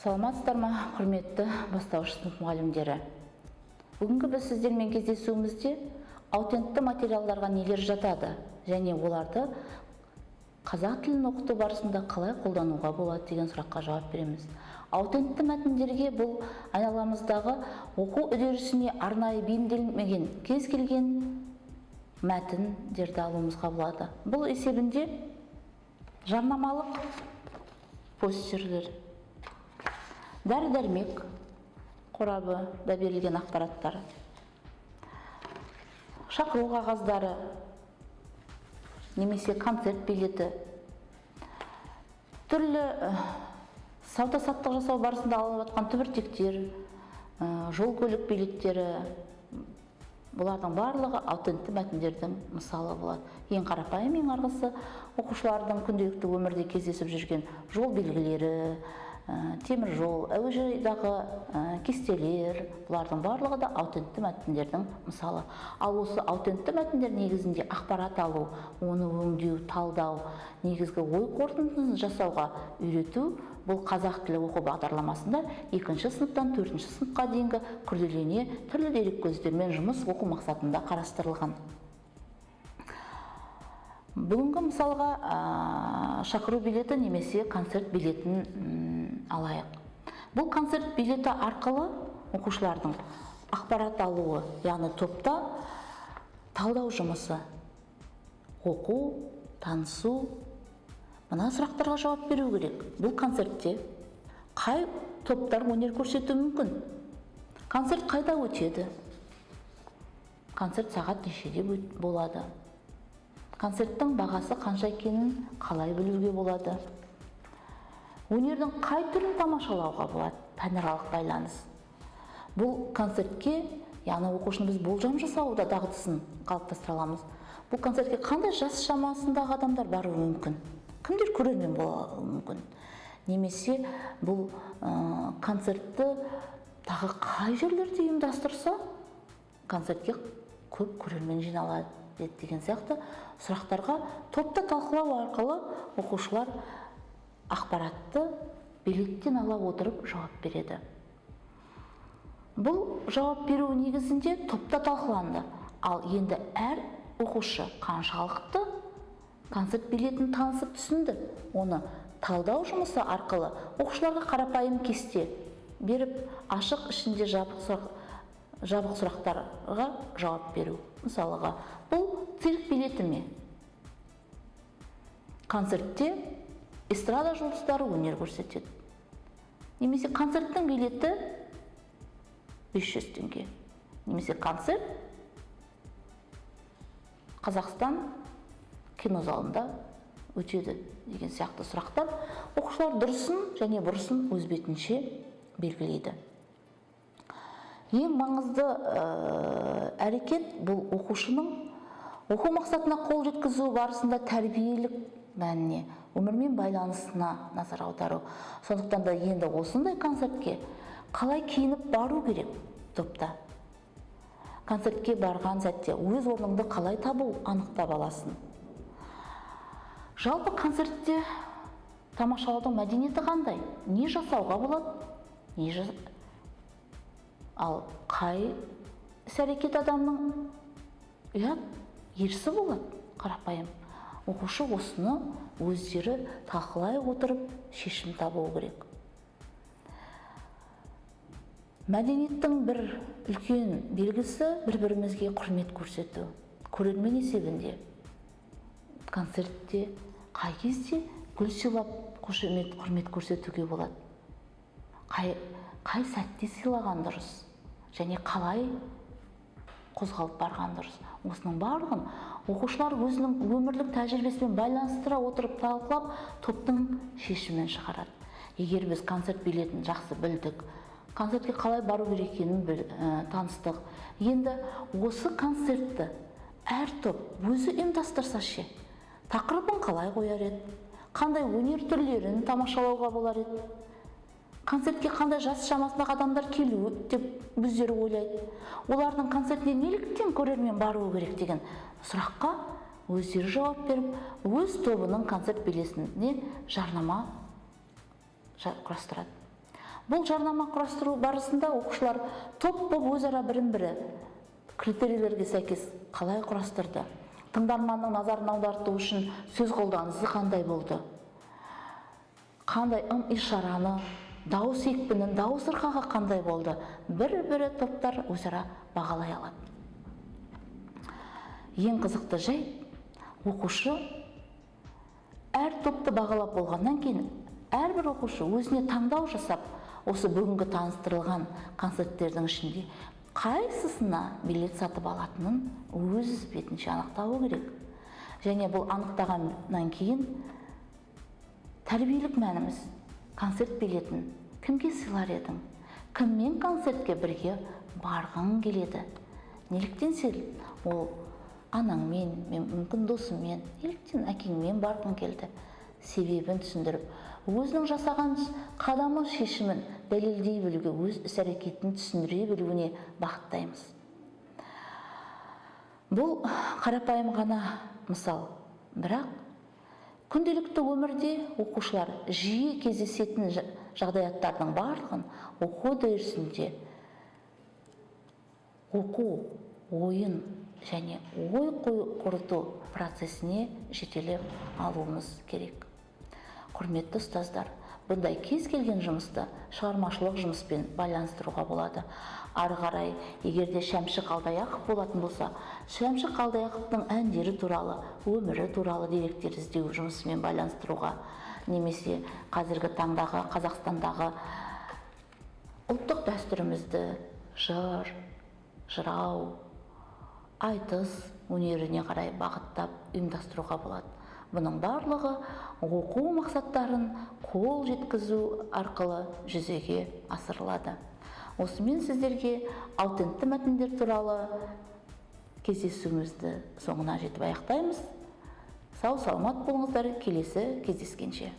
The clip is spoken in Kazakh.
Саламатсыздар ма, құрметті бастауыш сынып мұғалімдері. Бүгінгі біз сіздермен кездесуімізде аутентті материалдарға нелер жатады және оларды қазақ тілін оқыту барысында қалай қолдануға болады деген сұраққа жауап береміз. Аутентті мәтіндерге бұл айналамыздағы оқу үдерісіне арнайы бейімделмеген кез келген мәтіндерді алуымызға болады. Бұл есебінде жарнамалық постерлер, дәрі-дәрмек қорабы да берілген ақпараттар, шақыру қағаздары немесе концерт билеті, түрлі сауда-саттық жасау барысында алынып жатқан түбіртектер, жол көлік билеттері, бұлардың барлығы аутентті мәтіндердің мысалы болады. Ең қарапайым, ең арғысы оқушылардың күнделікті өмірде кездесіп жүрген жол белгілері, темір жол, әуежайдағы кестелер, бұлардың барлығы да аутентті мәтіндердің мысалы. Ал осы аутентті мәтіндер негізінде ақпарат алу, оны өңдеу, талдау, негізгі ой қорытындысын жасауға үйрету, бұл қазақ тілі оқу бағдарламасында 2-ші сыныптан 4-ші сыныпқа дейінгі күрделене түрлі дереккөздермен жұмыс оқу мақсатында қарастырылған. Бүгінгі мысалға шақыру билеті немесе концерт билетін алайық. Бұл концерт билеті арқылы оқушылардың ақпарат алуы, яғни топта талдау жұмысы, оқу, танысу, мына сұрақтарға жауап беру керек. Бұл концертте қай топтар өнер көрсетуі мүмкін? Концерт қайда өтеді? Концерт сағат нешеде болады? Концерттің бағасы қанша екенін қалай білуге болады? Өнердің қай түрін тамашалауға болады? Пәнаралық байланыс. Бұл концертке, яғни оқушының біз болжам жасауда дағдысын қалыптастыра аламыз. Бұл концертке қандай жас шамасындағы адамдар баруы мүмкін? Кімдер көрермен болуы мүмкін? Немесе бұл концертті тағы қай жерлерде ұйымдастырса, концертке көп көрермен жиналады деген сияқты сұрақтарға топта талқылау арқылы оқушылар ақпаратты билеттен ала отырып жауап береді. Бұл жауап беру негізінде топта талқыланды. Ал енді әр оқушы қаншалықты концерт билетін танысып түсінді. Оны талдау жұмысы арқылы оқушыларға қарапайым кесте беріп, ашық ішінде жабық сұрақтарға жауап беру. Мысалыға, бұл цирк билеті ме? Концертте эстрада жұлдыздары өнер көрсетеді. Немесе концерттің билеті 500 теңге. Немесе концерт Қазақстан кинозалында өтеді деген сияқты сұрақтар оқушылар дұрысын және бұрысын өз бетінше белгілейді. Ең маңызды әрекет бұл оқушының оқу мақсатына қол жеткізу барысында тәрбиелік мәніне, өмірмен байланысына назар аудару. Сондықтан да енді осындай концертке қалай киініп бару керек топта? Концертке барған сәтте өз орныңды қалай табу анықтап аласың. Жалпы концертте тамашалаудың мәдениеті қандай? Не жасауға болады? Ал қай іс-әрекет адамның ерсі болады? Қарапайым. Оқушы осыны өздері талқылай отырып шешім табу керек. Мәдениеттің бір үлкен белгісі бір-бірімізге құрмет көрсету. Көрермен есебінде концертте қай кезде гүл сыйлап құрмет көрсетуге болады? Қай сәтте сыйлаған дұрыс? Және қалай қозғалып барған дұрыс? Осының барлығын оқушылар өзінің өмірлік тәжірибесімен байланыстыра отырып талқылап, топтың шешімін шығарады. Егер біз концерт билетін жақсы білдік, концертке қалай бару керек екенін таныстық. Енді осы концертті әр топ өзі ұйымдастырса ше, тақырыбын қалай қояр еді? Қандай өнер түрлерін тамашалауға болар еді? Концертке қандай жас шамасындағы адамдар келуі деп өздері ойлайды. Олардың концертіне неліктен көрермен баруы керек деген сұраққа өздері жауап беріп, өз тобының концерт билетіне жарнама құрастырады. Бұл жарнама құрастыру барысында оқушылар топ болып өзара бірін-бірі критерийлерге сәйкес қалай құрастырды? Тыңдарманның назарын аударту үшін сөз қолданысы қандай болды? Қандай ым-ишараны, дауыс екпінін, дауыс ырғағы қандай болды? Бір-бірі топтар өзара бағалай алады. Ең қызықты жай, оқушы әр топты бағалап болғаннан кейін, әрбір оқушы өзіне таңдау жасап, осы бүгінгі таныстырылған концерттердің ішінде қайсысына билет сатып алатынын өз бетінше анықтауы керек. Және бұл анықтағаннан кейін тәрбиелік мәніміз, концерт билетін кімге сыйлар едің? Кіммен концертке бірге барғың келеді? Неліктен сен ол анаңмен, мүмкін досыңмен, неліктен әкеңмен барғың келді? Себебін түсіндіріп, өзінің жасаған қадамы шешімін дәлелдей білуге, өз іс-әрекетін түсіндіре білуіне бағыттаймыз. Бұл қарапайым ғана мысал, бірақ күнделікті өмірде оқушылар жиі кездесетін жағдаяттардың барлығын оқу үдерісінде оқу, ойын және ой қорыту процесіне жетелеп алуымыз керек. Құрметті ұстаздар, бұндай кез келген жұмысты шығармашылық жұмыспен байланыстыруға болады. Ары қарай, егерде Шәмші Қалдаяқов болатын болса, Шәмші Қалдаяқовтың әндері туралы, өмірі туралы деректер іздеу жұмысымен байланыстыруға, немесе қазіргі таңдағы Қазақстандағы ұлттық дәстүрімізді жыр, жырау, айтыс өнеріне қарай бағыттап ұйымдастыруға болады. Бұның барлығы оқу мақсаттарын қол жеткізу арқылы жүзеге асырылады. Осымен сіздерге аутентті мәтіндер туралы кездесуімізді соңына жетіп аяқтаймыз. Сау саламат болыңыздар, келесі кездескенше.